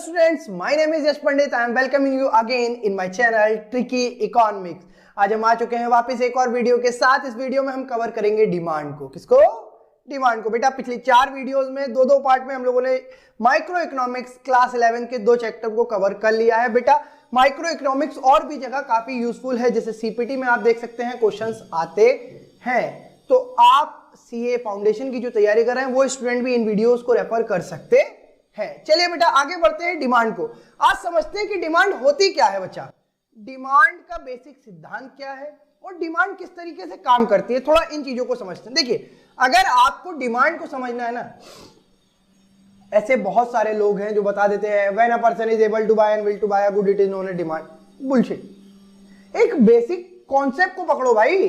students, my name is Yash Pandit. I am welcoming you again in my channel Tricky Economics. आज हम आ चुके हैं वापस एक और वीडियो के साथ। इस वीडियो में हम कवर करेंगे डिमांड को। किसको? डिमांड को। बेटा पिछली 4 वीडियोस में दो पार्ट में हम लोगों ने माइक्रो इकोनॉमिक्स क्लास 11 के 2 चैप्टर को कवर कर लिया है। बेटा माइक्रो इकोनॉमिक्स और भी जगह काफी यूजफुल है, जैसे सीपीटी में आप देख सकते हैं क्वेश्चंस आते हैं। तो आप सीए फाउंडेशन की जो तैयारी कर रहे हैं वो स्टूडेंट भी इन वीडियोस को रेफर कर सकते हैं। चलिए बेटा आगे बढ़ते हैं डिमांड को। आज समझते हैं कि डिमांड होती क्या है बच्चा, डिमांड का बेसिक सिद्धांत क्या है और डिमांड किस तरीके से काम करती है। थोड़ा इन चीजों को समझते हैं। देखिए अगर आपको डिमांड को समझना है ना, ऐसे बहुत सारे लोग हैं जो बता देते हैं when a person is able to buy and will to buy a good it is known as demand. Bullshit. एक बेसिक कॉन्सेप्ट को पकड़ो भाई।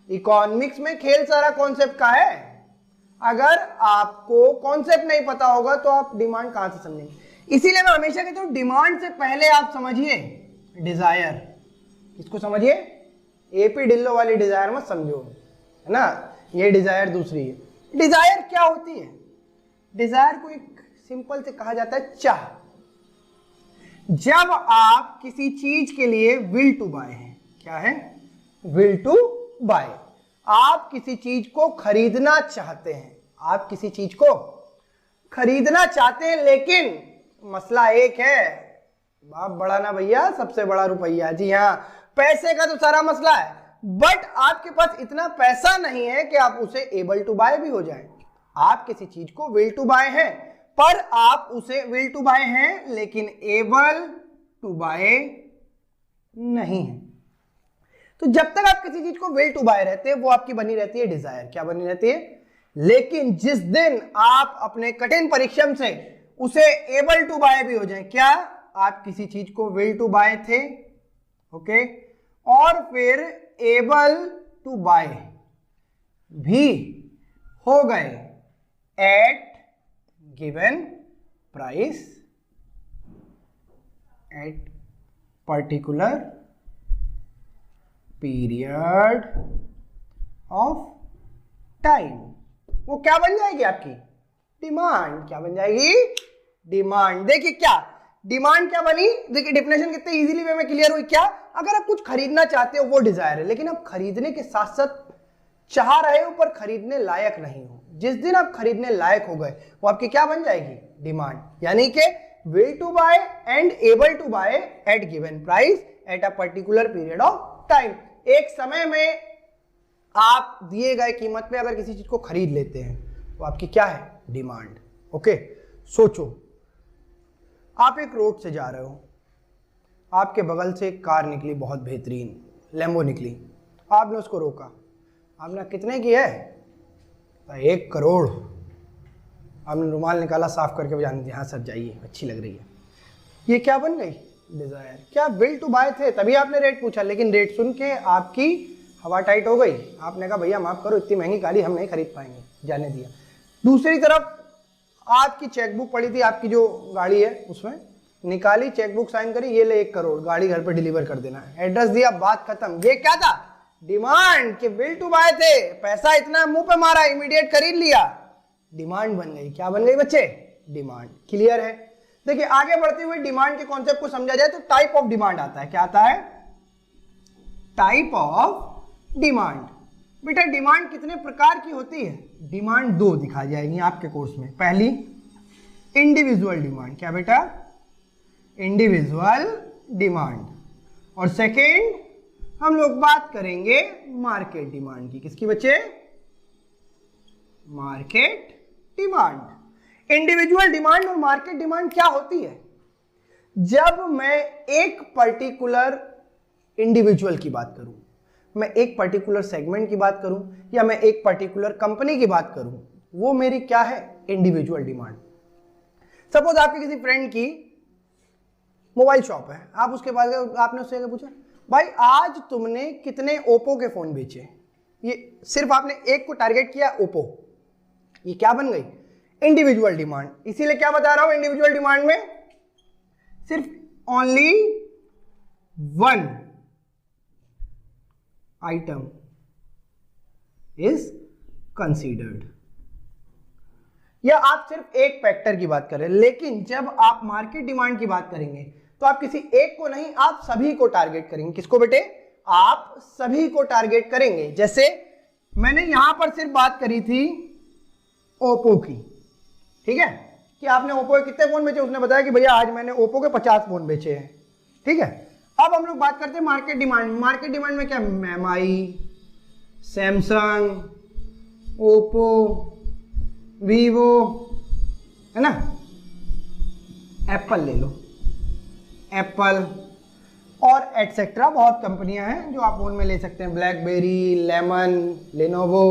इकोनॉमिक्स में खेल सारा कॉन्सेप्ट का है। अगर आपको कॉन्सेप्ट नहीं पता होगा तो आप डिमांड कहां से समझेंगे। इसीलिए मैं हमेशा कहता हूं डिमांड से पहले आप समझिए डिजायर। किसको समझिए? एपी ढिल्लो वाली डिजायर मत समझो, है ना, ये डिजायर दूसरी है। डिजायर क्या होती है? डिजायर को एक सिंपल से कहा जाता है चाह। जब आप किसी चीज के लिए विल टू बाय है, क्या है? Will to buy. आप किसी चीज को खरीदना चाहते हैं, आप किसी चीज को खरीदना चाहते हैं, लेकिन मसला एक है, बाप बड़ा ना भैया, सबसे बड़ा रुपया। जी हाँ, पैसे का तो सारा मसला है, बट आपके पास इतना पैसा नहीं है कि आप उसे एबल टू बाय भी हो जाए। आप किसी चीज को विल टू बाय है, पर आप उसे विल टू बाय हैं लेकिन एबल टू बाय नहीं है। तो जब तक आप किसी चीज को विल टू बाय रहते हैं वो आपकी बनी रहती है डिजायर। क्या बनी रहती है? लेकिन जिस दिन आप अपने कठिन परिश्रम से उसे एबल टू बाय भी हो जाए, क्या आप किसी चीज को विल टू बाय थे, ओके, और फिर एबल टू बाय भी हो गए at given price at particular period of time, वो क्या बन जाएगी? आपकी डिमांड। क्या बन जाएगी? डिमांड। देखिए क्या डिमांड क्या बनी, देखिए डेफिनेशन कितने इजीली वे में क्लियर हुई। क्या? अगर आप कुछ खरीदना चाहते हो वो डिजायर है, लेकिन आप खरीदने के साथ साथ चाह रहे हो पर खरीदने लायक नहीं हो। जिस दिन आप खरीदने लायक हो गए वो आपकी क्या बन जाएगी? डिमांड। यानी कि will to buy and able to buy at given price at a particular period of time. एक समय में आप दिए गए कीमत पे अगर किसी चीज को खरीद लेते हैं तो आपकी क्या है? डिमांड। ओके, सोचो आप एक रोड से जा रहे हो, आपके बगल से एक कार निकली, बहुत बेहतरीन लैम्बो निकली, आपने उसको रोका। आपने कितने की है? 1 करोड़। आपने रुमाल निकाला, साफ करके बजाने दी, हाँ सर जाइए, अच्छी लग रही है। ये क्या बन गई? डिजायर। क्या विल टू बाय थे तभी आपने रेट पूछा, लेकिन रेट सुन के आपकी हवा टाइट हो गई। आपने कहा भैया माफ करो, इतनी महंगी गाड़ी हम नहीं खरीद पाएंगे, जाने दिया। दूसरी तरफ आपकी चेकबुक पड़ी थी, आपकी जो गाड़ी है उसमें निकाली, चेकबुक साइन करी, ये ले 1 करोड़, गाड़ी घर पे डिलीवर कर देना, एड्रेस दिया, बात खत्म। ये क्या था? डिमांड। के विल टू बाय थे, पैसा इतना मुंह पे मारा, इमीडिएट खरीद लिया, डिमांड बन गई। क्या बन गई बच्चे? डिमांड। क्लियर है? देखिए आगे बढ़ते हुए डिमांड के कॉन्सेप्ट को समझा जाए तो टाइप ऑफ डिमांड आता है। क्या आता है? Type of demand. बेटा डिमांड कितने प्रकार की होती है? डिमांड 2 दिखाई जाएगी आपके कोर्स में। पहली इंडिविजुअल डिमांड। क्या बेटा? Individual demand. और सेकेंड हम लोग बात करेंगे मार्केट डिमांड की। किसकी बच्चे? Market demand. इंडिविजुअल डिमांड और मार्केट डिमांड क्या होती है? जब मैं एक पर्टिकुलर इंडिविजुअल की बात करूं, मैं एक पर्टिकुलर सेगमेंट की बात करूं, या मैं एक पर्टिकुलर कंपनी की बात करूं, वो मेरी क्या है? Individual demand. सपोज आपके किसी फ्रेंड की मोबाइल शॉप है, आप उसके पास गए, आपने उससे पूछा भाई आज तुमने कितने ओप्पो के फोन बेचे। ये सिर्फ आपने एक को टारगेट किया, ओप्पो। ये क्या बन गई? Individual demand. इसीलिए क्या बता रहा हूं, इंडिविजुअल डिमांड में सिर्फ ओनली 1 आइटम इज कंसीडर्ड। या आप सिर्फ एक फैक्टर की बात कर रहे हैं। लेकिन जब आप मार्केट डिमांड की बात करेंगे तो आप किसी एक को नहीं, आप सभी को टारगेट करेंगे। किसको बेटे? आप सभी को टारगेट करेंगे। जैसे मैंने यहां पर सिर्फ बात करी थी ओप्पो की, ठीक है, कि आपने ओप्पो के कितने फोन बेचे, उसने बताया कि भैया आज मैंने ओप्पो के 50 फोन बेचे हैं, ठीक है। अब हम लोग बात करते हैं मार्केट डिमांड। मार्केट डिमांड में क्या? एमआई, सैमसंग, ओप्पो, वीवो, है ना, एप्पल ले लो, एप्पल और एटसेट्रा, बहुत कंपनियां हैं जो आप फोन में ले सकते हैं, ब्लैकबेरी, लेमन, लेनोवो,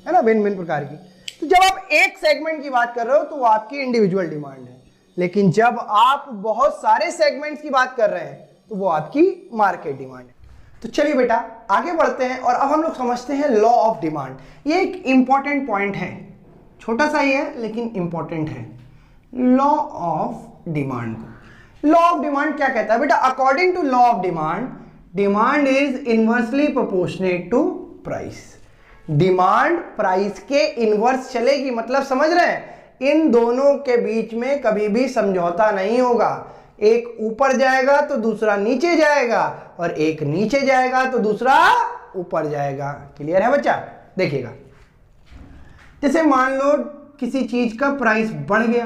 है ना, भिन्न भिन्न प्रकार की। तो जब आप एक सेगमेंट की बात कर रहे हो तो वो आपकी इंडिविजुअल डिमांड है, लेकिन जब आप बहुत सारे सेगमेंट्स की बात कर रहे हैं तो वो आपकी मार्केट डिमांड है। तो चलिए बेटा आगे बढ़ते हैं और अब हम लोग समझते हैं लॉ ऑफ डिमांड। ये एक इंपॉर्टेंट पॉइंट है, छोटा सा ही है लेकिन इंपॉर्टेंट है। Law of demand, law of demand क्या कहता है बेटा? According to law of demand, demand is inversely proportionate to price. Demand price के इनवर्स चलेगी, मतलब समझ रहे हैं, इन दोनों के बीच में कभी भी समझौता नहीं होगा। एक ऊपर जाएगा तो दूसरा नीचे जाएगा, और एक नीचे जाएगा तो दूसरा ऊपर जाएगा। क्लियर है बच्चा? देखिएगा, जैसे मान लो किसी चीज का प्राइस बढ़ गया,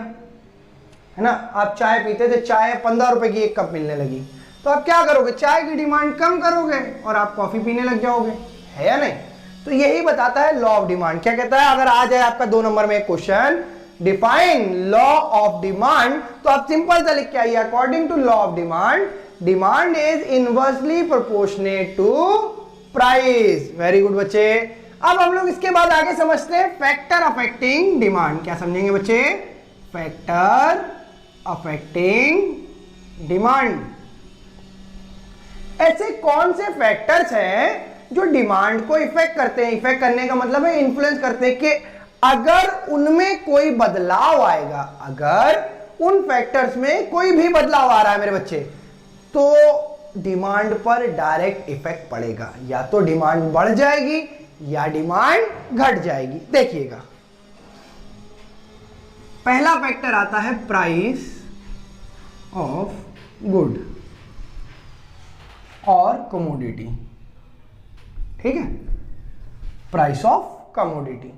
है ना, आप चाय पीते थे, चाय 15 रुपए की एक कप मिलने लगी, तो आप क्या करोगे? चाय की डिमांड कम करोगे और आप कॉफी पीने लग जाओगे, है या नहीं? तो यही बताता है लॉ ऑफ डिमांड। क्या कहता है? अगर आ जाए आपका 2 नंबर में एक question, define law of demand, तो आप सिंपल सा लिख के आइए, according to law of demand, demand is inversely proportionate to price. Very good बच्चे। अब हम लोग इसके बाद आगे समझते हैं फैक्टर अफेक्टिंग डिमांड। क्या समझेंगे बच्चे? Factor affecting demand. ऐसे कौन से फैक्टर्स हैं जो डिमांड को इफेक्ट करते हैं? इफेक्ट करने का मतलब है इन्फ्लुएंस करते हैं, कि अगर उनमें कोई बदलाव आएगा, अगर उन फैक्टर्स में कोई भी बदलाव आ रहा है मेरे बच्चे, तो डिमांड पर डायरेक्ट इफेक्ट पड़ेगा। या तो डिमांड बढ़ जाएगी या डिमांड घट जाएगी। देखिएगा, पहला फैक्टर आता है प्राइस ऑफ गुड और कमोडिटी, ठीक है, प्राइस ऑफ कमोडिटी।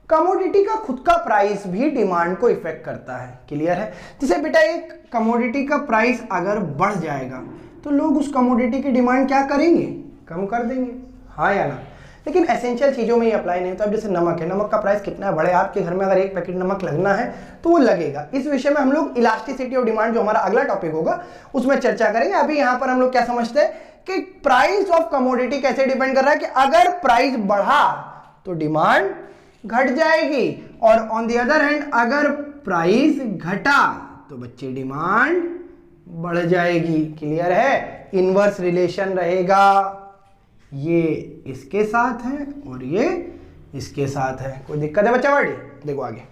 कमोडिटी का खुद का प्राइस भी डिमांड को इफेक्ट करता है। क्लियर है? जैसे बेटा एक कमोडिटी का प्राइस अगर बढ़ जाएगा तो लोग उस कमोडिटी की डिमांड क्या करेंगे? कम कर देंगे, हाँ या ना? लेकिन एसेंशियल चीज़ों में ये अप्लाई नहीं होता। अब जैसे नमक है, नमक का प्राइस कितना बढ़े, आपके घर में अगर एक पैकेट नमक लगना है तो वो लगेगा। इस विषय में हम लोग इलास्टिसिटी ऑफ डिमांड, जो हमारा अगला टॉपिक होगा, उसमें चर्चा करेंगे। अभी यहाँ पर हम लोग क्या समझते हैं कि प्राइस ऑफ कमोडिटी कैसे डिपेंड कर रहा है, कि अगर प्राइस बढ़ा तो डिमांड घट जाएगी, और ऑन द अदर हैंड अगर प्राइस घटा तो बच्चे डिमांड बढ़ जाएगी। क्लियर है? इनवर्स रिलेशन रहेगा, ये इसके साथ है और ये इसके साथ है। कोई दिक्कत है बच्चा? बड़ी देखो आगे,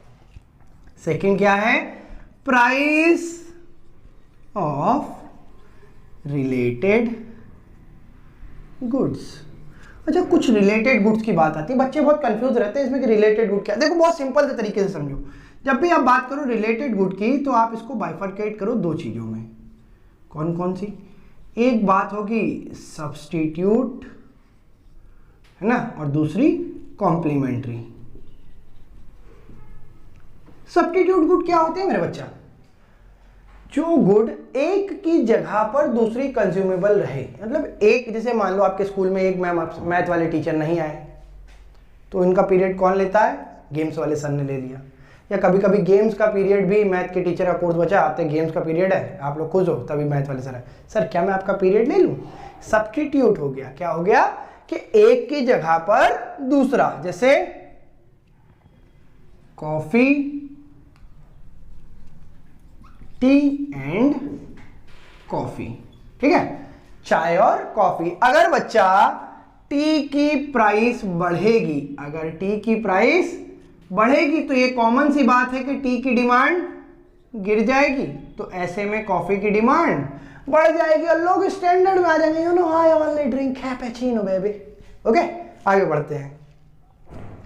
सेकंड क्या है? Price of related goods. अच्छा, कुछ रिलेटेड गुड्स की बात आती है, बच्चे बहुत कंफ्यूज रहते हैं इसमें कि रिलेटेड गुड क्या। देखो बहुत सिंपल से तरीके से समझो, जब भी आप बात करो रिलेटेड गुड की तो आप इसको बाइफरकेट करो 2 चीजों में। कौन कौन सी? एक बात होगी सब्स्टिट्यूट, है ना, और दूसरी कॉम्प्लीमेंट्री। सब्स्टिट्यूट गुड क्या होते हैं मेरे बच्चा? जो गुड एक की जगह पर दूसरी कंज्यूमेबल रहे। मतलब एक, जैसे मान लो आपके स्कूल में एक मैथ वाले टीचर नहीं आए, तो इनका पीरियड कौन लेता है? गेम्स वाले सर ने ले लिया। या कभी कभी गेम्स का पीरियड भी, मैथ के टीचर का कोर्स बचा, आते गेम्स का पीरियड है, आप लोग खुश हो, तभी मैथ वाले सर है, सर क्या मैं आपका पीरियड ले लूँ? सब्स्टिट्यूट हो गया। क्या हो गया? कि एक की जगह पर दूसरा, जैसे कॉफी, टी एंड कॉफी, ठीक है, चाय और कॉफी। अगर बच्चा टी की प्राइस बढ़ेगी, अगर टी की प्राइस बढ़ेगी तो ये कॉमन सी बात है कि टी की डिमांड गिर जाएगी, तो ऐसे में कॉफी की डिमांड बढ़ जाएगी और लोग स्टैंडर्ड में आ जाएंगे, you know I only drink cappuccino baby. Okay, आगे बढ़ते हैं।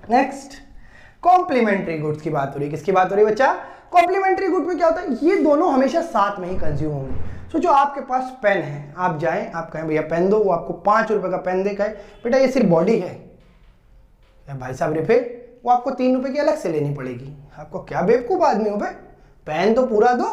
नेक्स्ट, कॉम्प्लीमेंट्री गुड्स की बात हो रही है। किसकी बात हो रही है बच्चा? कॉम्प्लीमेंट्री गुड में क्या होता है, ये दोनों हमेशा साथ में ही कंज्यूम होंगे। सोचो आपके पास पेन है, आप जाएं, आप कहें भैया पेन दो, वो आपको 5 रुपए का पेन देगा, बेटा ये सिर्फ बॉडी है, भाई साहब रिफिल वो आपको 3 रुपए की अलग से लेनी पड़ेगी। आपको क्या बेवकूफ आदमी हो भाई, पेन तो पूरा दो,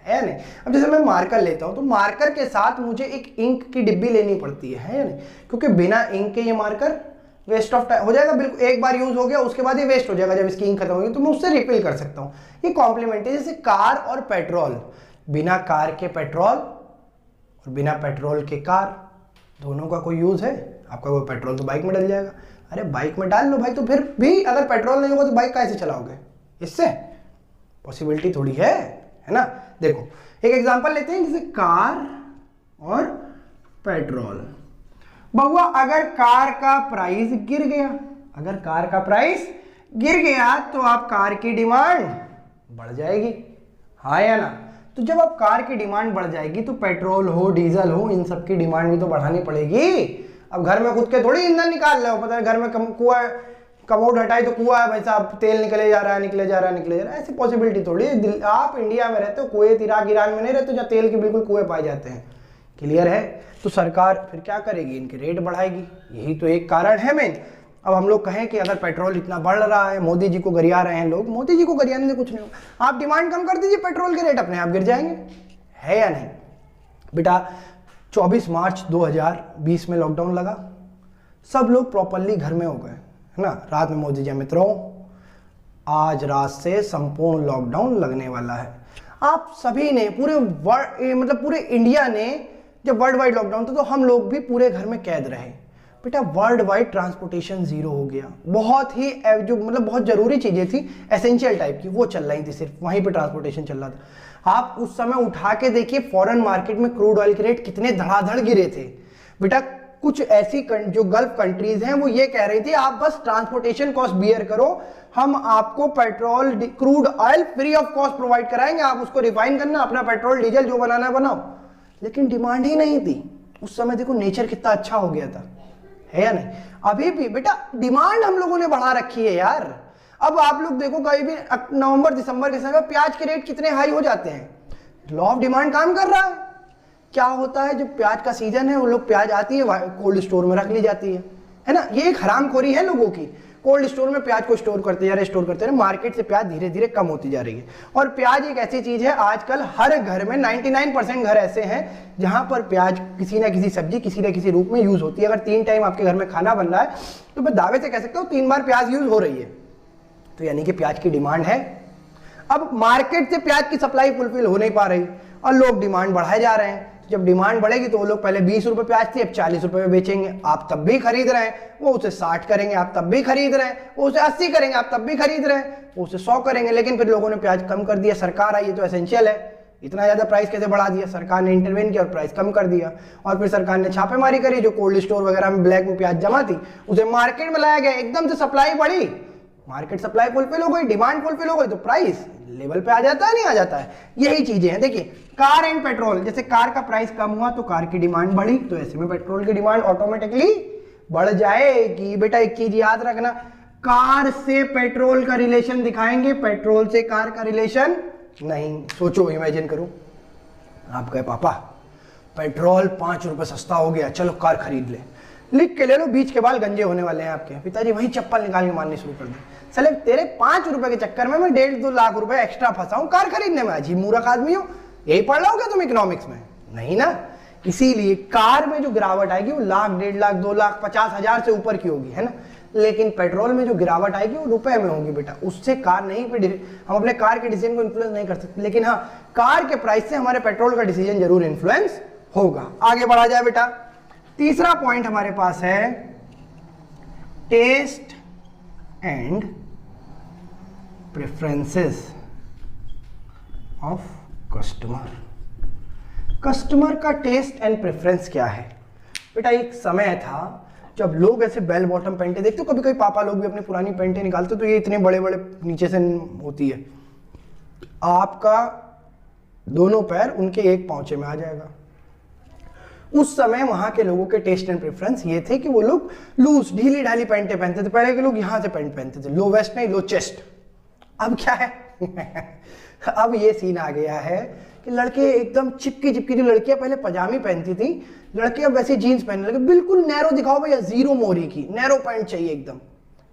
है नहीं। अब जैसे मैं मार्कर लेता हूं तो मार्कर के साथ मुझे एक इंक की डिब्बी लेनी पड़ती है या नहीं, क्योंकि बिना इंक के ये मार्कर वेस्ट ऑफ टाइम हो जाएगा, बिल्कुल एक बार यूज हो गया उसके बाद ये वेस्ट हो जाएगा। जब इसकी इंक खत्म होगी तो मैं उससे रिफिल कर सकता हूँ। ये कॉम्प्लीमेंट्री, जैसे कार और पेट्रोल, बिना कार के पेट्रोल और बिना पेट्रोल के कार, दोनों का कोई यूज है? आपका कोई पेट्रोल तो बाइक में डल जाएगा, अरे बाइक में डाल लो भाई, तो फिर भी अगर पेट्रोल नहीं होगा तो बाइक कैसे चलाओगे? इससे पॉसिबिलिटी थोड़ी है ना। देखो एक एग्जांपल लेते हैं, जैसे कार और पेट्रोल। बहुआ अगर कार का प्राइस गिर गया, अगर कार का प्राइस गिर गया तो आप कार की डिमांड बढ़ जाएगी, हाँ या ना? तो जब आप कार की डिमांड बढ़ जाएगी तो पेट्रोल हो डीजल हो इन सब की डिमांड भी तो बढ़ानी पड़ेगी। अब घर में खुद के थोड़ी ईंधन निकाल रहे हो, पता है घर में कुआं, कमोड हटाई तो कुआं है भाई साहब, तेल निकले जा रहा है निकले जा रहा है निकले जा रहा है, ऐसी पॉसिबिलिटी थोड़ी। आप इंडिया में रहते हो, कुवैत इराक ईरान में नहीं रहते जहाँ तेल के बिल्कुल कुएं पाए जाते हैं, क्लियर है? तो सरकार फिर क्या करेगी, इनके रेट बढ़ाएगी, यही तो एक कारण है मेन। अब हम लोग कहें कि अगर पेट्रोल इतना बढ़ रहा है, मोदी जी को गरिया रहे हैं लोग, मोदी जी को गरियाने से कुछ नहीं होगा, आप डिमांड कम कर दीजिए, पेट्रोल के रेट अपने आप गिर जाएंगे, है या नहीं? बेटा 24 मार्च 2020 में लॉकडाउन लगा, सब लोग प्रॉपरली घर में हो गए, है ना। रात में मोदी जी मित्रों आज रात से संपूर्ण लॉकडाउन लगने वाला है। आप सभी ने पूरे मतलब पूरे इंडिया ने, जब वर्ल्ड वाइड लॉकडाउन था तो हम लोग भी पूरे घर में कैद रहे। बेटा वर्ल्ड वाइड ट्रांसपोर्टेशन जीरो हो गया, बहुत ही जो मतलब बहुत जरूरी चीजें थी एसेंशियल टाइप की वो चल रही थी, सिर्फ वहीं पे ट्रांसपोर्टेशन चल रहा था। आप उस समय उठा के देखिए फॉरेन मार्केट में क्रूड ऑयल के रेट कितने धड़ाधड़ गिरे थे। बेटा कुछ ऐसी जो गल्फ कंट्रीज हैं वो ये कह रही थी आप बस ट्रांसपोर्टेशन कॉस्ट बियर करो, हम आपको petrol crude oil free of cost provide कराएंगे, आप उसको रिफाइन करना, अपना पेट्रोल डीजल जो बनाना है बनाओ। लेकिन डिमांड ही नहीं थी उस समय। देखो नेचर कितना अच्छा हो गया था, है या नहीं? अभी भी बेटा डिमांड हम लोगों ने बढ़ा रखी है यार। अब आप लोग देखो कहीं भी नवंबर दिसंबर के समय प्याज के रेट कितने हाई हो जाते हैं, लॉ ऑफ डिमांड काम कर रहा है। क्या होता है जब प्याज का सीजन है वो लोग प्याज आती है कोल्ड स्टोर में रख ली जाती है ना। ये एक हरामखोरी है लोगों की, कोल्ड स्टोर में प्याज को स्टोर करते जा रहे, मार्केट से प्याज धीरे धीरे कम होती जा रही है। और प्याज एक ऐसी चीज है आजकल हर घर में 99% घर ऐसे हैं जहां पर प्याज किसी ना किसी सब्जी किसी ना किसी रूप में यूज होती है। अगर 3 टाइम आपके घर में खाना बन रहा है तो मैं दावे से कह सकता हूँ 3 बार प्याज यूज हो रही है, तो यानी कि प्याज की डिमांड है। अब मार्केट से प्याज की सप्लाई फुलफिल हो नहीं पा रही और लोग डिमांड बढ़ाए जा रहे हैं। जब डिमांड बढ़ेगी तो वो लोग पहले 20 रुपए प्याज थी अब 40 रुपए में बेचेंगे, आप तब भी खरीद रहे हैं। वो उसे 60 करेंगे आप तब भी खरीद रहे हैं, वो उसे 80 करेंगे आप तब भी खरीद रहे हैं, वो उसे 100 करेंगे। लेकिन फिर लोगों ने प्याज कम कर दिया, सरकार आई, ये तो एसेंशियल है, इतना ज्यादा प्राइस कैसे बढ़ा दिया? सरकार ने इंटरवेन किया और प्राइस कम कर दिया। और फिर सरकार ने छापेमारी करी, जो कोल्ड स्टोर वगैरह में ब्लैक में प्याज जमा थी उसे मार्केट में लाया गया, एकदम से सप्लाई बढ़ी, मार्केट सप्लाई फुलफिल हो गई, डिमांड फुलफिल हो गई, तो प्राइस लेवल पे आ जाता है, नहीं आ जाता है। यही चीजें हैं। देखिए कार एंड पेट्रोल, जैसे कार का प्राइस कम हुआ तो कार की डिमांड बढ़ी, तो ऐसे में पेट्रोल की डिमांड ऑटोमेटिकली बढ़ जाएगी। बेटा एक चीज याद रखना, कार से पेट्रोल का रिलेशन दिखाएंगे, पेट्रोल से कार का रिलेशन नहीं। सोचो, इमेजिन करो, आप कहे पापा पेट्रोल 5 रुपए सस्ता हो गया, चलो कार खरीद ले, लिख के ले लो, बीच के बाल गंजे होने वाले हैं आपके। पिताजी वही चप्पल निकाल के मारनी शुरू कर दे, चले तेरे 5 रुपए के चक्कर में मैं 1.5-2 लाख रुपए एक्स्ट्रा फंसा हूं कार खरीदने में। अजीब मूर्ख आदमी हो, यही पढ़ रहा हो क्या तुम इकोनॉमिक्स में? नहीं ना। इसीलिए कार में जो गिरावट आएगी वो लाख, 1.5 लाख, 2 लाख, 50,000 से ऊपर की होगी, है ना। लेकिन पेट्रोल में जो गिरावट आएगी वो रुपए में होगी बेटा, उससे कार नहीं, हम अपने कार के डिसीजन को इन्फ्लुएंस नहीं कर सकते। लेकिन हाँ, कार के प्राइस से हमारे पेट्रोल का डिसीजन जरूर इन्फ्लुएंस होगा। आगे बढ़ा जाए बेटा, तीसरा पॉइंट हमारे पास है taste and preferences of customer. Customer का टेस्ट एंड प्रेफरेंस क्या है बेटा? एक समय था जब लोग ऐसे बेल बॉटम पैंटे देखते हो, कभी कभी पापा लोग भी अपनी पुरानी पैंटे निकालते तो ये इतने बड़े बड़े नीचे से होती है, आपका दोनों पैर उनके एक पांचे में आ जाएगा। उस समय वहां के लोगों के टेस्ट एंड प्रेफरेंस ये थे कि वो लोग लूज ढीली ढाली पैंटें पहनते थे। पहले के लोग यहां से पैंट पहनते थे, लो वेस्ट नहीं, लो चेस्ट। अब क्या है अब ये सीन आ गया है कि लड़के एकदम चिपकी चिपकी, जो लड़कियां पहले पजामी पहनती थी, लड़के अब वैसे जीन्स पहनने लगे। बिल्कुल नैरो दिखाओ भैया, जीरो मोरी की नैरो पैंट चाहिए एकदम,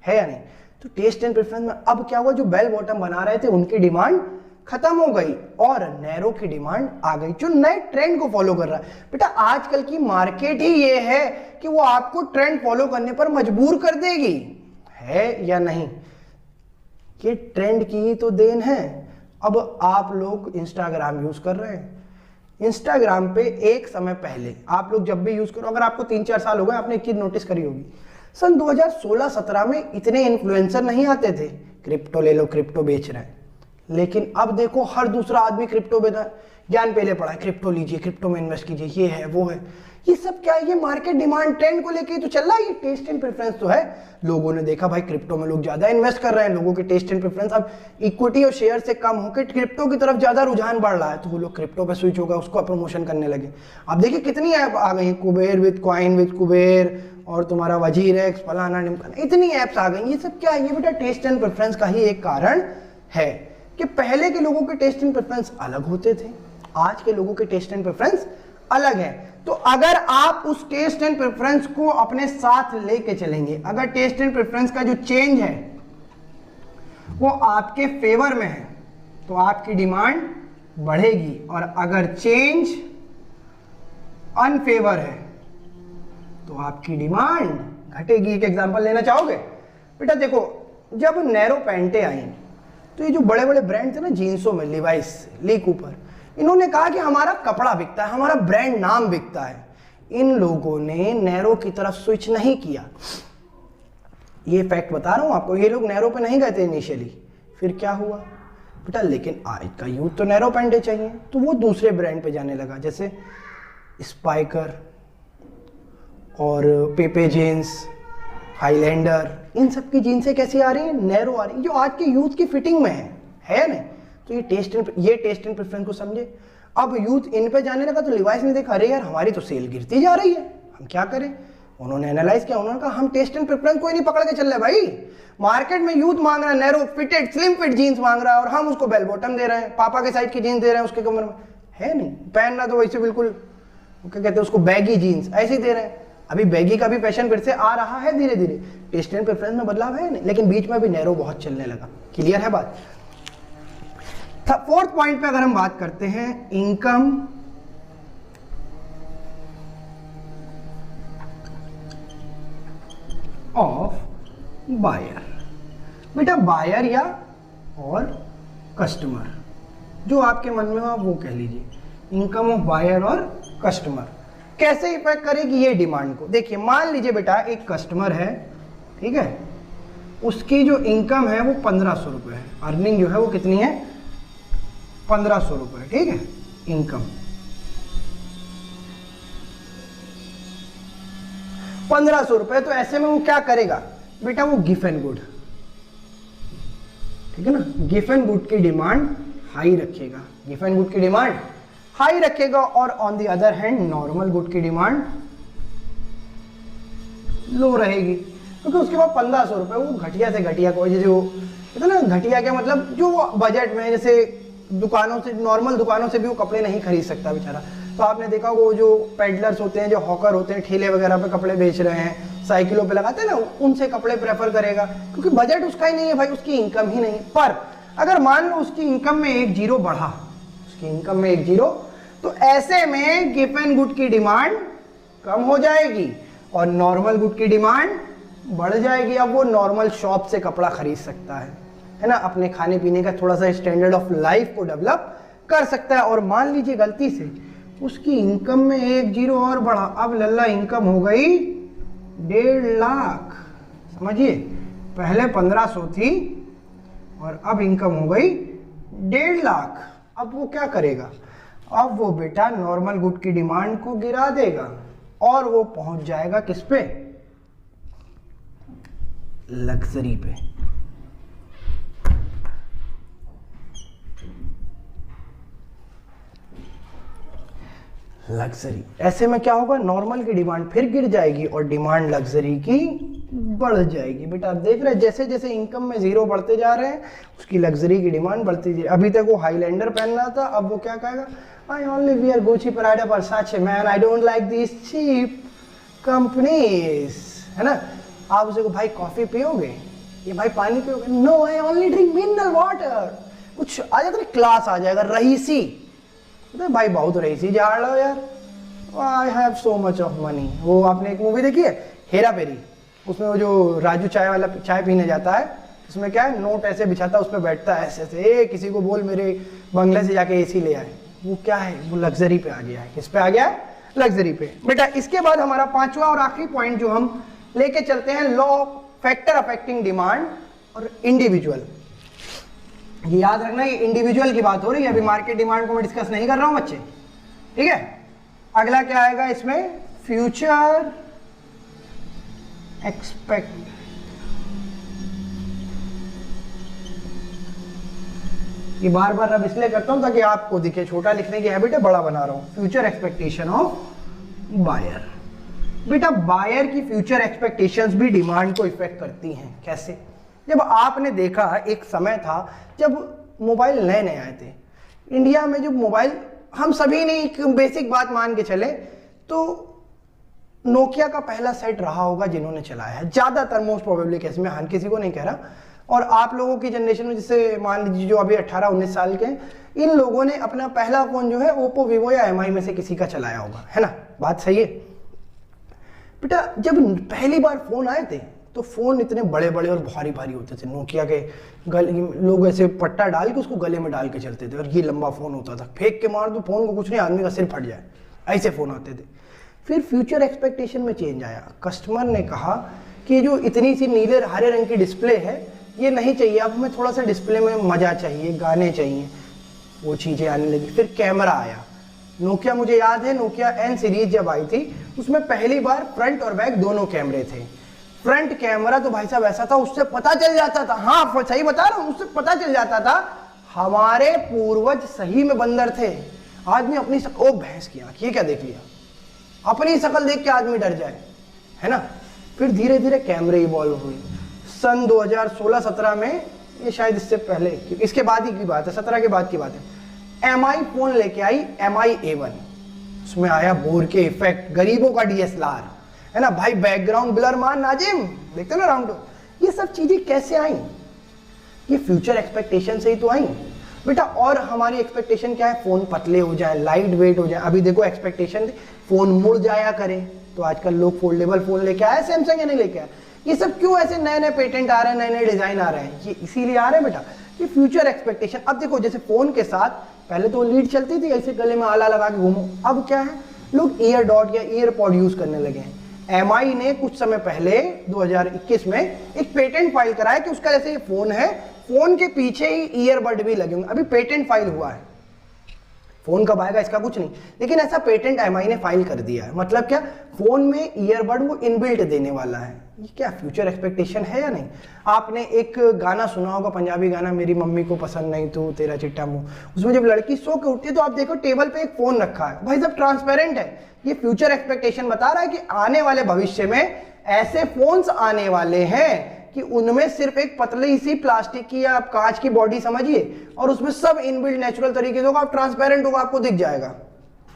है या नहीं? तो टेस्ट एंड प्रेफरेंस में अब क्या हुआ, जो बेल बॉटम बना रहे थे उनकी डिमांड खत्म हो गई और नैरो की डिमांड आ गई, जो नए ट्रेंड को फॉलो कर रहा है। बेटा आजकल की मार्केट ही ये है कि वो आपको ट्रेंड फॉलो करने पर मजबूर कर देगी, है या नहीं? ये ट्रेंड की ही तो देन है। अब आप लोग इंस्टाग्राम यूज कर रहे हैं, इंस्टाग्राम पे एक समय पहले आप लोग जब भी यूज करो, अगर आपको 3-4 साल हो गए, आपने एक चीज नोटिस करी होगी, सन 2016-17 में इतने इन्फ्लुएंसर नहीं आते थे, क्रिप्टो ले लो, क्रिप्टो बेच रहे हैं। लेकिन अब देखो हर दूसरा आदमी क्रिप्टो बेच रहा है। ज्ञान पहले पढ़ा है, क्रिप्टो लीजिए, क्रिप्टो में इन्वेस्ट कीजिए, ये है वो है। ये सब क्या है? ये मार्केट डिमांड ट्रेंड को लेके तो चल रहा है। ये टेस्ट एंड प्रेफरेंस तो है, लोगों ने देखा भाई क्रिप्टो में लोग ज्यादा इन्वेस्ट कर रहे हैं, लोगों के टेस्ट एंड प्रेफरेंस अब इक्विटी और शेयर से कम होकर क्रिप्टो की तरफ ज्यादा रुझान बढ़ रहा है, तो वो लोग क्रिप्टो पे स्विच होगा, उसको प्रमोशन करने लगे। अब देखिए कितनी ऐप आ गई, Kuber with coin with Kuber, और तुम्हारा वजीर एक्स, फलाना ढिमकाना, इतनी ऐप्स आ गई। ये सब क्या है? ये बेटा टेस्ट एंड प्रेफरेंस का ही एक कारण है कि पहले के लोगों के टेस्ट एंड प्रेफरेंस अलग होते थे, आज के लोगों के टेस्ट एंड प्रेफरेंस अलग है। तो अगर आप उस टेस्ट एंड प्रेफरेंस को अपने साथ लेके चलेंगे, अगर टेस्ट एंड प्रेफरेंस का जो चेंज है वो आपके फेवर में है, तो आपकी डिमांड बढ़ेगी, और अगर चेंज अनफेवर है तो आपकी डिमांड घटेगी। एक एग्जांपल लेना चाहोगे? बेटा देखो, जब नैरो पैंटें आई तो ये जो बड़े बड़े ब्रांड थे ना जींसों में, लिवाइस, ली कूपर, इन्होंने कहा कि हमारा कपड़ा बिकता है, हमारा ब्रांड नाम बिकता है। इन लोगों ने नैरो की तरफ स्विच नहीं किया। ये फैक्ट बता रहा हूं आपको, ये लोग नैरो पे नहीं गए थे इनिशियली। फिर क्या हुआ बेटा, लेकिन आज का यूथ तो नैरो पैंटे चाहिए, तो वो दूसरे ब्रांड पे जाने लगा, जैसे स्पाइकर और पेपे जीन्स, हाईलैंडर। इन सब की जीन्सें कैसी आ रही हैं? नैरो आ रही है, जो आज के यूथ की फिटिंग में है नहीं? तो ये टेस्ट एंड प्रेफरेंस को समझे। अब यूथ इन पे जाने लगा, तो लिवाइस ने देखा, अरे यार हमारी तो सेल गिरती जा रही है, हम क्या करें? उन्होंने एनालाइज किया, उन्होंने कहा हम टेस्ट एंड प्रेफरेंस कोई नहीं पकड़ के चल रहे भाई। मार्केट में यूथ मांग रहा है narrow fitted slim fit jeans मांग रहा है, और हम उसको बेल बॉटम दे रहे हैं, पापा के साइज की जीन्स दे रहे हैं उसके कमर में, है नहीं? पहनना तो वैसे बिल्कुल क्या कहते हैं उसको, बैगी जीन्स ऐसे ही दे रहे हैं। अभी बैगी का भी फैशन फिर से आ रहा है धीरे धीरे, टेस्ट एंड प्रेफरेंस में बदलाव है नहीं, लेकिन बीच में भी नैरो बहुत चलने लगा। क्लियर है बात? फोर्थ पॉइंट पे अगर हम बात करते हैं, इनकम ऑफ बायर। बेटा बायर या और कस्टमर, जो आपके मन में हो आप वो कह लीजिए। इनकम ऑफ बायर और कस्टमर कैसे इफेक्ट करेगी ये डिमांड को? देखिए मान लीजिए बेटा एक कस्टमर है, ठीक है, उसकी जो इनकम है वो 1500 रुपये है, अर्निंग जो है वो कितनी है? 1500 रुपये, ठीक है, इनकम 1500 रुपये। तो ऐसे में वो क्या करेगा बेटा? वो गिफ्ट एंड गुड, ठीक है ना, गिफ्ट एंड गुड की डिमांड हाई रखेगा, गिफ्ट एंड गुड की डिमांड हाई रखेगा, और on the other hand normal good की डिमांड लो रहेगी, क्योंकि उसके बाद 1500 रुपये वो घटिया से घटिया कोई, जैसे वो कहते ना घटिया क्या मतलब, जो बजट में, जैसे दुकानों से, नॉर्मल दुकानों से भी वो कपड़े नहीं खरीद सकता बेचारा। तो आपने देखा वो जो पेडलर्स होते हैं, जो हॉकर होते हैं, ठेले वगैरह पे कपड़े बेच रहे हैं, साइकिलों पे लगाते हैं ना, उनसे कपड़े प्रेफर करेगा, क्योंकि बजट उसका ही नहीं है भाई, उसकी इनकम ही नहीं। पर अगर मान लो उसकी इनकम में 1 जीरो बढ़ा, उसकी इनकम में 1 जीरो, तो ऐसे में गिफ्ट एंड गुड की डिमांड कम हो जाएगी और नॉर्मल गुड की डिमांड बढ़ जाएगी। अब वो नॉर्मल शॉप से कपड़ा खरीद सकता है ना, अपने खाने पीने का थोड़ा सा स्टैंडर्ड ऑफ लाइफ को डेवलप कर सकता है। और मान लीजिए गलती से उसकी इनकम में 1 जीरो और बढ़ा, अब लल्ला इनकम हो गई 1.5 लाख। समझिए, पहले 1500 थी और अब इनकम हो गई 1.5 लाख। अब वो क्या करेगा? अब वो बेटा नॉर्मल गुड की डिमांड को गिरा देगा और वो पहुंच जाएगा किस पे? लग्जरी पे। लग्जरी। ऐसे में क्या होगा, नॉर्मल की डिमांड फिर गिर जाएगी और डिमांड लग्जरी की बढ़ जाएगी। बेटा आप देख रहे हैं जैसे जैसे इनकम में जीरो बढ़ते जा रहे हैं उसकी लग्जरी की डिमांड बढ़ती जा रही है। अभी तक वो हाईलैंडर पहन रहा था, अब वो क्या कहेगा, I only wear Gucci Prada Versace man, I don't like this cheap companies, है ना। आप उसे को भाई कॉफी पियोगे, ये भाई पानी पियोगे, no I only drink mineral water. कुछ आ जाता है, क्लास आ जाएगा, रईसी भाई बहुत रईसी जा रहा हो यार, I have so much of money. वो आपने एक मूवी देखी है हेरा फेरी, उसमें वो जो राजू चाय वाला चाय पीने जाता है, उसमें क्या है, नोट ऐसे बिछाता है, उस पर बैठता है ऐसे ऐसे, ए किसी को बोल मेरे बंगले से जाके एसी ले आए। वो क्या है, वो लग्जरी पे आ गया है। किस पे आ गया है, लग्जरी पे। बेटा इसके बाद हमारा पांचवा और आखिरी पॉइंट जो हम लेके चलते हैं, लॉ फैक्टर अफेक्टिंग डिमांड और इंडिविजुअल। ये याद रखना, ये इंडिविजुअल की बात हो रही है, अभी मार्केट डिमांड को मैं डिस्कस नहीं कर रहा हूं बच्चे, ठीक है। अगला क्या आएगा इसमें, फ्यूचर एक्सपेक्ट, ये बार बार अब इसलिए करता हूं ताकि आपको दिखे, छोटा लिखने की हैबिट है, बड़ा बना रहा हूं। Future expectation of buyer. बेटा बायर की फ्यूचर एक्सपेक्टेशंस भी डिमांड को इफेक्ट करती हैं। कैसे, जब आपने देखा एक समय था जब मोबाइल नए नए आए थे इंडिया में, जब मोबाइल हम सभी ने एक बेसिक बात मान के चले तो नोकिया का पहला सेट रहा होगा जिन्होंने चलाया है ज्यादातर, मोस्ट प्रोबेबली केस में, हर किसी को नहीं कह रहा। और आप लोगों की जनरेशन में जिससे मान लीजिए जो अभी 18-19 साल के हैं, इन लोगों ने अपना पहला फोन जो है ओप्पो, वीवो या एमआई में से किसी का चलाया होगा, है ना, बात सही है। बेटा जब पहली बार फोन आए थे तो फोन इतने बड़े बड़े और भारी भारी होते थे, नोकिया के गले, लोग ऐसे पट्टा डाल के उसको गले में डाल के चलते थे, और ये लंबा फोन होता था, फेंक के मार दो फोन को कुछ नहीं, आदमी का सिर फट जाए, ऐसे फोन आते थे। फिर फ्यूचर एक्सपेक्टेशन में चेंज आया, कस्टमर ने कहा कि जो इतनी सी नीले हरे रंग की डिस्प्ले है ये नहीं चाहिए, अब हमें थोड़ा सा डिस्प्ले में मजा चाहिए, गाने चाहिए, वो चीजें आने लगी। फिर कैमरा आया, नोकिया, मुझे याद है नोकिया एन सीरीज जब आई थी उसमें पहली बार फ्रंट और बैक दोनों कैमरे थे। फ्रंट कैमरा तो भाई साहब ऐसा था, उससे पता चल जाता था, हाँ सही बता रहा हूं, उससे पता चल जाता था हमारे पूर्वज सही में बंदर थे। आदमी अपनी ओ भैंस की आंख, ये क्या देख लिया, अपनी शकल देख के आदमी डर जाए, है ना। फिर धीरे धीरे कैमरे इवॉल्व हुई। सन 2016-17 में, ये शायद इससे पहले, इसके बाद ही की बात है, 17 के बाद की बात है, एमआई फोन लेके आई, एमआई A1, उसमें आया बोर के इफेक्ट, गरीबों का DSLR, है ना भाई, बैकग्राउंड ब्लर मान नाजिम, देखते ना राउंड, ये सब चीजें कैसे आई, ये फ्यूचर एक्सपेक्टेशन से ही तो आई बेटा। और हमारी एक्सपेक्टेशन क्या है, फोन पतले हो जाए, लाइट वेट हो जाए। अभी देखो एक्सपेक्टेशन फोन मुड़ जाया करे, तो आजकल लोग फोल्डेबल फोन लेके आए, सैमसंग या नहीं लेके आए, ये सब क्यों ऐसे नए नए पेटेंट आ रहे हैं, नए नए डिजाइन आ रहे हैं, ये इसीलिए आ रहे हैं बेटा, ये फ्यूचर एक्सपेक्टेशन। अब देखो जैसे फोन के साथ पहले तो लीड चलती थी, ऐसे गले में आला लगा के घूमो, अब क्या है, लोग ईयर डॉट या ईयरपॉड यूज करने लगे हैं। एमआई ने कुछ समय पहले 2021 में एक पेटेंट फाइल कराया कि उसका जैसे ये फोन है, फोन के पीछे ही ईयरबड भी लगे होंगे, अभी पेटेंट फाइल हुआ है, फोन कब आएगा इसका कुछ नहीं, लेकिन ऐसा पेटेंट एमआई ने फाइल कर दिया है। मतलब क्या, फोन में ईयरबड वो इनबिल्ट देने वाला है। ये क्या फ्यूचर एक्सपेक्टेशन है या नहीं। आपने एक गाना सुना होगा, पंजाबी गाना, मेरी मम्मी को पसंद नहीं तू तेरा चिट्टा मुंह, उसमें जब लड़की सो के उठती है तो आप देखो टेबल पे एक फोन रखा है, भाई सब ट्रांसपेरेंट है। ये फ्यूचर एक्सपेक्टेशन बता रहा है कि आने वाले भविष्य में ऐसे फोन्स आने वाले हैं कि उनमें सिर्फ एक पतली सी प्लास्टिक की या कांच की बॉडी समझिए, और उसमें सब इनबिल्ट नेचुरल तरीके से होगा, ट्रांसपेरेंट होगा, आपको दिख जाएगा,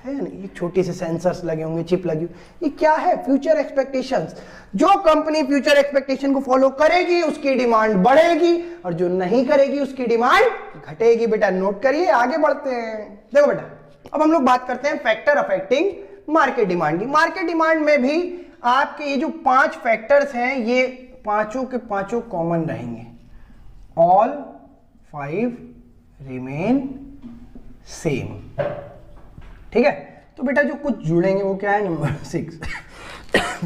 है ना। ये छोटी से सेंसर्स लगे होंगे, चिप लगी हुई, ये क्या है, फ्यूचर एक्सपेक्टेशंस। जो कंपनी फ्यूचर एक्सपेक्टेशन को फॉलो करेगी उसकी डिमांड बढ़ेगी, और जो नहीं करेगी उसकी डिमांड घटेगी। बेटा नोट करिए, आगे बढ़ते हैं। देखो बेटा, अब हम लोग बात करते हैं फैक्टर अफेक्टिंग मार्केट डिमांड की। मार्केट डिमांड में भी आपके ये जो 5 फैक्टर्स हैं, ये पांचों के पांचों कॉमन रहेंगे, ऑल 5 रिमेन सेम, ठीक है। तो बेटा जो कुछ जुड़ेंगे वो क्या है, नंबर 6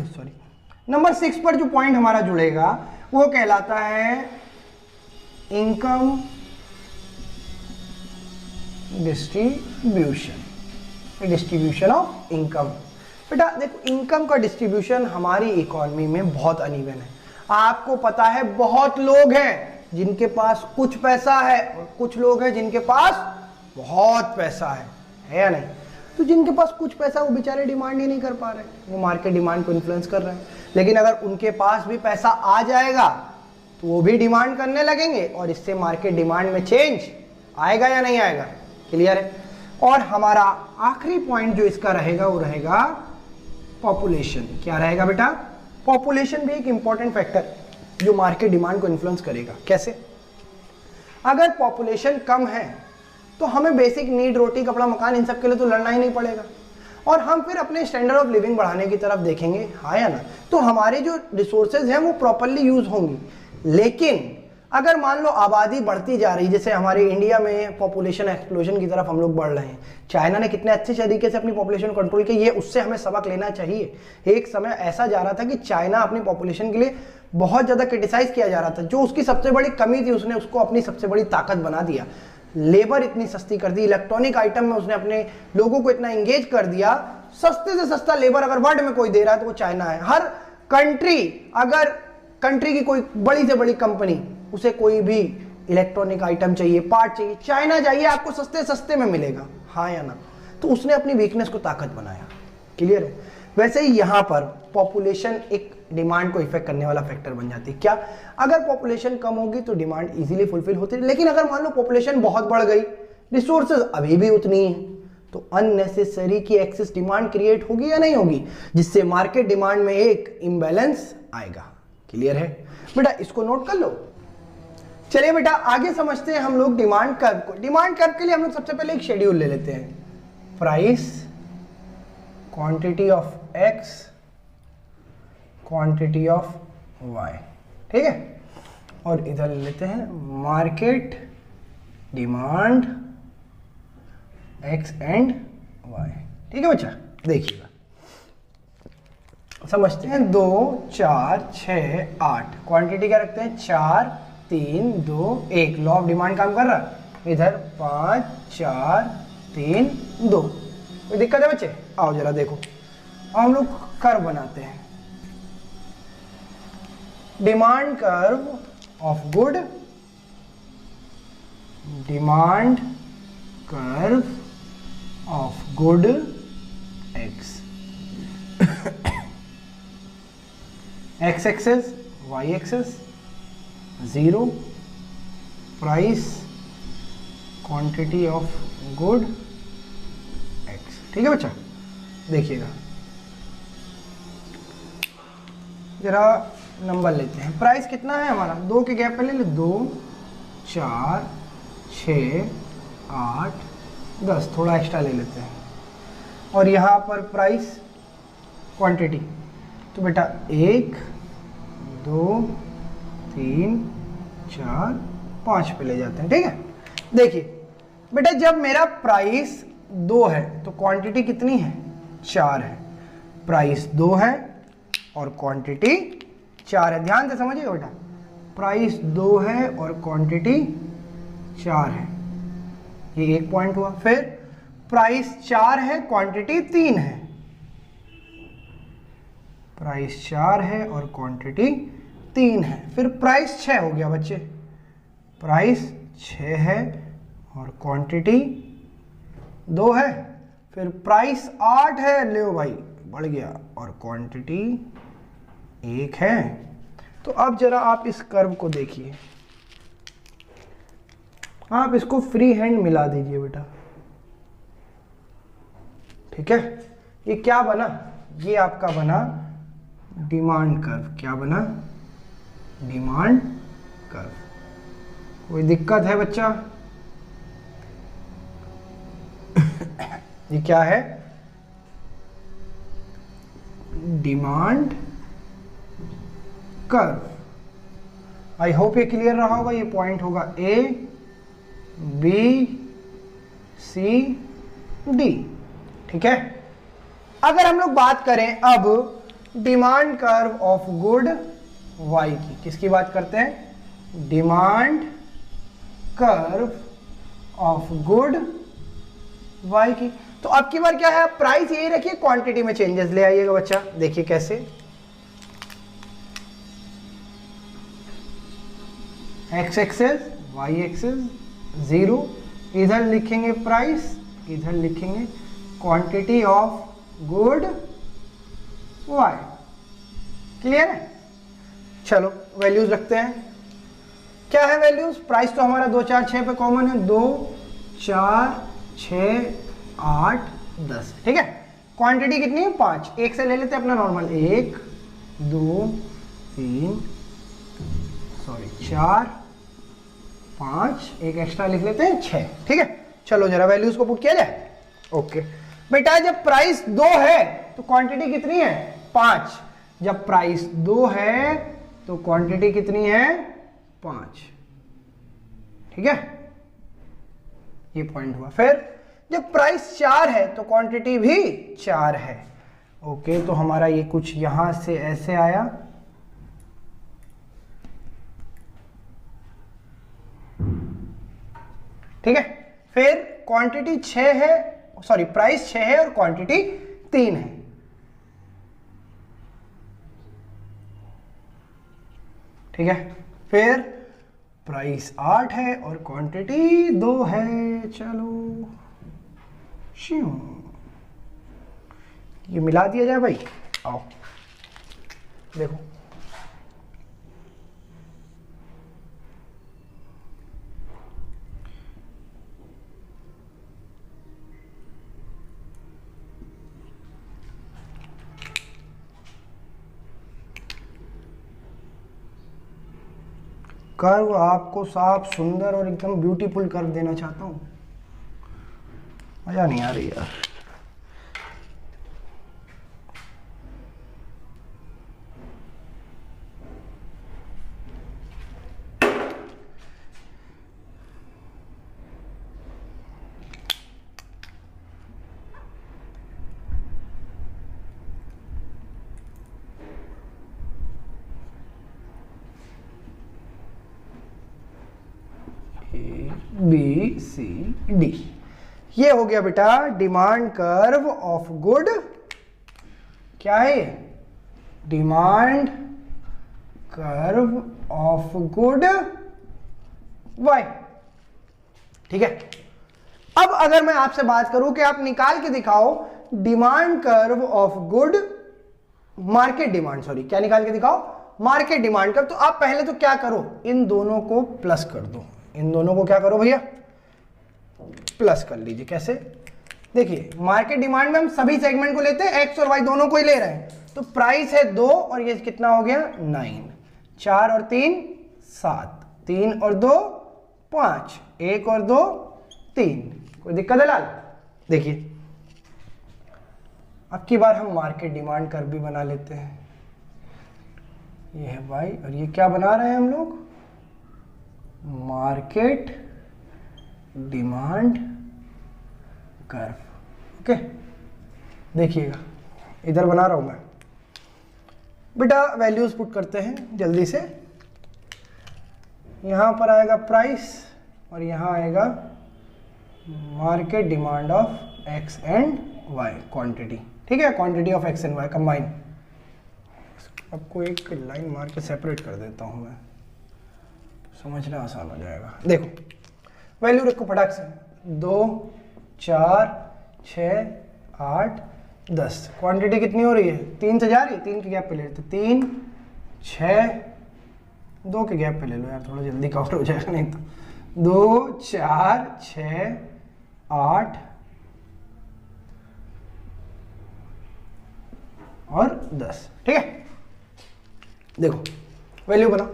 सॉरी, नंबर 6 पर जो पॉइंट हमारा जुड़ेगा वो कहलाता है income distribution, distribution of income. बेटा देखो, इनकम का डिस्ट्रीब्यूशन हमारी इकोनॉमी में बहुत अनइवन है। आपको पता है बहुत लोग हैं जिनके पास कुछ पैसा है और कुछ लोग हैं जिनके पास बहुत पैसा है या नहीं। तो जिनके पास कुछ पैसा वो बेचारे डिमांड ही नहीं कर पा रहे, वो मार्केट डिमांड को इन्फ्लुएंस कर रहे हैं। लेकिन अगर उनके पास भी पैसा आ जाएगा तो वो भी डिमांड करने लगेंगे और इससे मार्केट डिमांड में चेंज आएगा या नहीं आएगा? क्लियर है। और हमारा आखिरी पॉइंट जो इसका रहेगा वो रहेगा पॉपुलेशन। क्या रहेगा बेटा? पॉपुलेशन भी एक इंपॉर्टेंट फैक्टर जो मार्केट डिमांड को इन्फ्लुएंस करेगा। कैसे? अगर पॉपुलेशन कम है तो हमें बेसिक नीड, रोटी कपड़ा मकान, इन सब के लिए तो लड़ना ही नहीं पड़ेगा और हम फिर अपने स्टैंडर्ड ऑफ लिविंग बढ़ाने की तरफ देखेंगे, हाँ या ना? तो हमारे जो रिसोर्सेज हैं वो प्रॉपरली यूज होंगी। लेकिन अगर मान लो आबादी बढ़ती जा रही, जैसे हमारे इंडिया में पॉपुलेशन एक्सप्लोजन की तरफ हम लोग बढ़ रहे हैं, चाइना ने कितने अच्छे तरीके से अपनी पॉपुलेशन कंट्रोल की, ये उससे हमें सबक लेना चाहिए। एक समय ऐसा जा रहा था कि चाइना अपनी पॉपुलेशन के लिए बहुत ज़्यादा क्रिटिसाइज किया जा रहा था, जो उसकी सबसे बड़ी कमी थी उसने उसको अपनी सबसे बड़ी ताकत बना दिया। लेबर इतनी सस्ती कर दी, इलेक्ट्रॉनिक आइटम में उसने अपने लोगों को इतना एंगेज कर दिया, सस्ते से सस्ता लेबर अगर वर्ल्ड में कोई दे रहा है तो वो चाइना है। हर कंट्री, अगर कंट्री की कोई बड़ी से बड़ी कंपनी, उसे कोई भी इलेक्ट्रॉनिक आइटम चाहिए, पार्ट चाहिए, चाइना चाहिए, आपको सस्ते सस्ते में मिलेगा, हाँ या ना? तो उसने अपनी वीकनेस को ताकत बनाया। क्लियर है। वैसे ही यहाँ पर पॉपुलेशन एक डिमांड को इफेक्ट करने वाला फैक्टर बन जाती है। क्या? अगर पॉपुलेशन कम होगी तो डिमांड इजीली फुलफिल होती है, लेकिन अगर मान लो पॉपुलेशन बहुत बढ़ गई, रिसोर्सेज अभी भी उतनी है, तो अननेसेसरी की एक्सेस डिमांड क्रिएट होगी या नहीं होगी, जिससे मार्केट डिमांड में एक इम्बैलेंस आएगा। क्लियर है बेटा? इसको नोट कर लो। चलिए बेटा आगे समझते हैं हम लोग डिमांड कर्व को। डिमांड कर्व के लिए हम लोग सबसे पहले एक शेड्यूल ले लेते हैं, price, quantity of X, quantity of Y, ठीक है? और इधर ले लेते हैं market demand X and Y. ठीक है बच्चा, देखिएगा समझते हैं। 2 4 6 8 क्वांटिटी क्या रखते हैं? 4 3 2 1। लॉ ऑफ डिमांड काम कर रहा है। इधर 5 4 3 2। कोई दिक्कत है बच्चे? आओ जरा देखो। अब हम लोग कर्व बनाते हैं, demand curve of good, demand curve of good X, X axis, Y axis, 0, price, quantity of good X. ठीक है बच्चा, देखिएगा जरा नंबर लेते हैं। प्राइस कितना है हमारा? 2 के गैप पे ले लो, 2 4 6 8 10, थोड़ा एक्स्ट्रा ले लेते हैं। और यहाँ पर प्राइस, क्वांटिटी, तो बेटा 1 2 3 4 5 पे ले जाते हैं। ठीक है, देखिए बेटा जब मेरा प्राइस 2 है तो क्वांटिटी कितनी है? 4 है। प्राइस 2 है और क्वांटिटी 4 है। ध्यान से समझिएगा बेटा, प्राइस 2 है और क्वांटिटी 4 है, ये एक पॉइंट हुआ। फिर प्राइस 4 है, क्वांटिटी 3 है, प्राइस 4 है और क्वांटिटी 3 है। फिर प्राइस 6 हो गया बच्चे, प्राइस 6 है और क्वांटिटी 2 है। फिर प्राइस 8 है, ले भाई बढ़ गया, और क्वांटिटी 1 है। तो अब जरा आप इस कर्व को देखिए, आप इसको फ्री हैंड मिला दीजिए बेटा। ठीक है, ये क्या बना? ये आपका बना डिमांड कर्व। क्या बना? Demand curve. कोई दिक्कत है बच्चा? ये क्या है? Demand curve. आई होप ये क्लियर रहा होगा। ये पॉइंट होगा A B C D। ठीक है, अगर हम लोग बात करें अब demand curve of good Y की, किसकी बात करते हैं? Demand curve of good Y की। तो अब की बार क्या है? प्राइस यही रखिए, क्वांटिटी में चेंजेस ले आइएगा बच्चा। देखिए कैसे, एक्स एक्सेस, वाई एक्सेस, 0, इधर लिखेंगे प्राइस, इधर लिखेंगे quantity of good Y. Clear है? चलो वैल्यूज रखते हैं। क्या है वैल्यूज? प्राइस तो हमारा 2 4 6 पे कॉमन है, 2 4 6 8 10। ठीक है। क्वांटिटी कितनी है? 5। एक से ले लेते हैं अपना नॉर्मल, 1 2 3 4 5, एक एक्स्ट्रा लिख लेते हैं 6। ठीक है। चलो जरा वैल्यूज को पुट किया जाए। ओके बेटा, जब प्राइस 2 है तो क्वांटिटी कितनी है? 5। जब प्राइस 2 है तो क्वांटिटी कितनी है? 5। ठीक है, ये पॉइंट हुआ। फिर जब प्राइस 4 है तो क्वांटिटी भी 4 है। ओके, तो हमारा ये कुछ यहां से ऐसे आया, ठीक है। फिर क्वांटिटी 6 है, सॉरी प्राइस 6 है और क्वांटिटी 3 है। ठीक है। फिर प्राइस 8 है और क्वांटिटी 2 है। चलो श्यू, ये मिला दिया जाए भाई। आओ देखो, कर्व आपको साफ सुंदर और एकदम ब्यूटीफुल कर्व देना चाहता हूं। मजा नहीं आ रही यार। बी सी डी, ये हो गया बेटा डिमांड कर्व ऑफ गुड। क्या है? Demand curve of good Y. ठीक है। अब अगर मैं आपसे बात करूं कि आप निकाल के दिखाओ demand curve of good market demand, sorry क्या निकाल के दिखाओ? Market demand curve. तो आप पहले तो क्या करो, इन दोनों को प्लस कर दो। इन दोनों को क्या करो भैया? प्लस कर लीजिए। कैसे? देखिए मार्केट डिमांड में हम सभी सेगमेंट को लेते हैं, एक्स और वाई दोनों को ही ले रहे हैं। तो प्राइस है 2 और ये कितना हो गया? 9। 4 और 3 7, 3 और 2 5, 1 और 2 3। कोई दिक्कत है लाल? देखिए अब की बार हम मार्केट डिमांड कर्व भी बना लेते हैं। ये है वाई और ये क्या बना रहे हैं हम लोग? Market demand curve. ओके, देखिएगा इधर बना रहा हूं मैं बेटा। वैल्यूज पुट करते हैं जल्दी से। यहां पर आएगा प्राइस और यहां आएगा market demand of X and Y, quantity. ठीक है, quantity of X and Y combine. आपको एक लाइन मार के सेपरेट कर देता हूं मैं, समझना आसान हो जाएगा। देखो वैल्यू रखो फटाक से, 2 4 6 8 10। क्वांटिटी कितनी हो रही है? 3 से जा रही है, 3 के गैप पे ले लेते। 3 6 2 के गैप पे ले लो यार, थोड़ा जल्दी कवर हो जाएगा नहीं तो। 2 4 6 8 और 10। ठीक है, देखो वैल्यू बनाओ,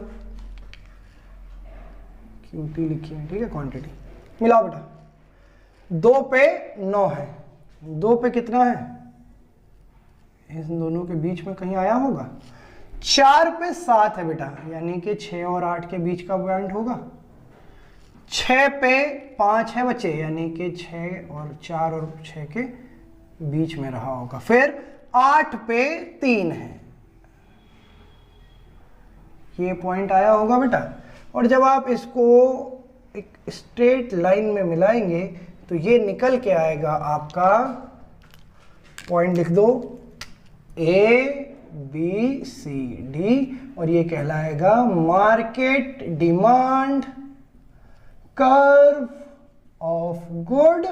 क्यूटी लिखी है। ठीक है, क्वांटिटी मिलाओ बेटा। 2 पे 9 है, 2 पे कितना है? इन दोनों के बीच में कहीं आया होगा। 4 पे 7 है बेटा, यानी कि 6 और 8 के बीच का पॉइंट होगा। 6 पे 5 है बच्चे, यानी कि 6 और 4 और 6 के बीच में रहा होगा। फिर 8 पे 3 है, ये पॉइंट आया होगा बेटा। और जब आप इसको एक स्ट्रेट लाइन में मिलाएंगे तो ये निकल के आएगा आपका, पॉइंट लिख दो, ए बी सी डी, और ये कहलाएगा market demand curve of good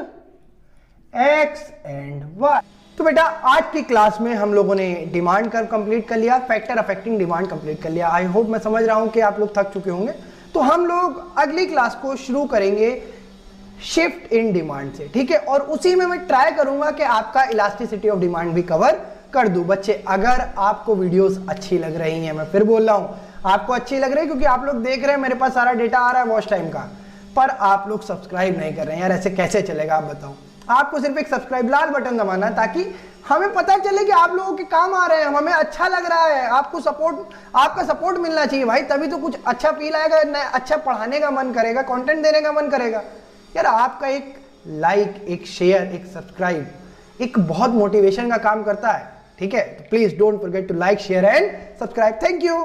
X and Y. तो बेटा आज की क्लास में हम लोगों ने डिमांड कर्व कंप्लीट कर लिया, फैक्टर अफेक्टिंग डिमांड कंप्लीट कर लिया। आई होप, मैं समझ रहा हूं कि आप लोग थक चुके होंगे। तो हम लोग अगली क्लास को शुरू करेंगे शिफ्ट इन डिमांड से, ठीक है। और उसी में मैं ट्राई करूंगा कि आपका इलास्टिसिटी ऑफ डिमांड भी कवर कर दूं। बच्चे अगर आपको वीडियोस अच्छी लग रही हैं, मैं फिर बोल रहा हूं आपको अच्छी लग रही है क्योंकि आप लोग देख रहे हैं, मेरे पास सारा डेटा आ रहा है वॉच टाइम का, पर आप लोग सब्सक्राइब नहीं कर रहे हैं। यार ऐसे कैसे चलेगा आप बताओ। आपको सिर्फ एक सब्सक्राइब लाल बटन दबाना है ताकि हमें पता चले कि आप लोगों के काम आ रहे हैं, हमें अच्छा लग रहा है। आपको सपोर्ट, आपका सपोर्ट मिलना चाहिए भाई, तभी तो कुछ अच्छा फील आएगा, अच्छा पढ़ाने का मन करेगा, कंटेंट देने का मन करेगा। यार आपका एक लाइक, एक शेयर, एक सब्सक्राइब एक बहुत मोटिवेशन का काम करता है, ठीक है। तो please don't forget to like, share and subscribe. Thank you.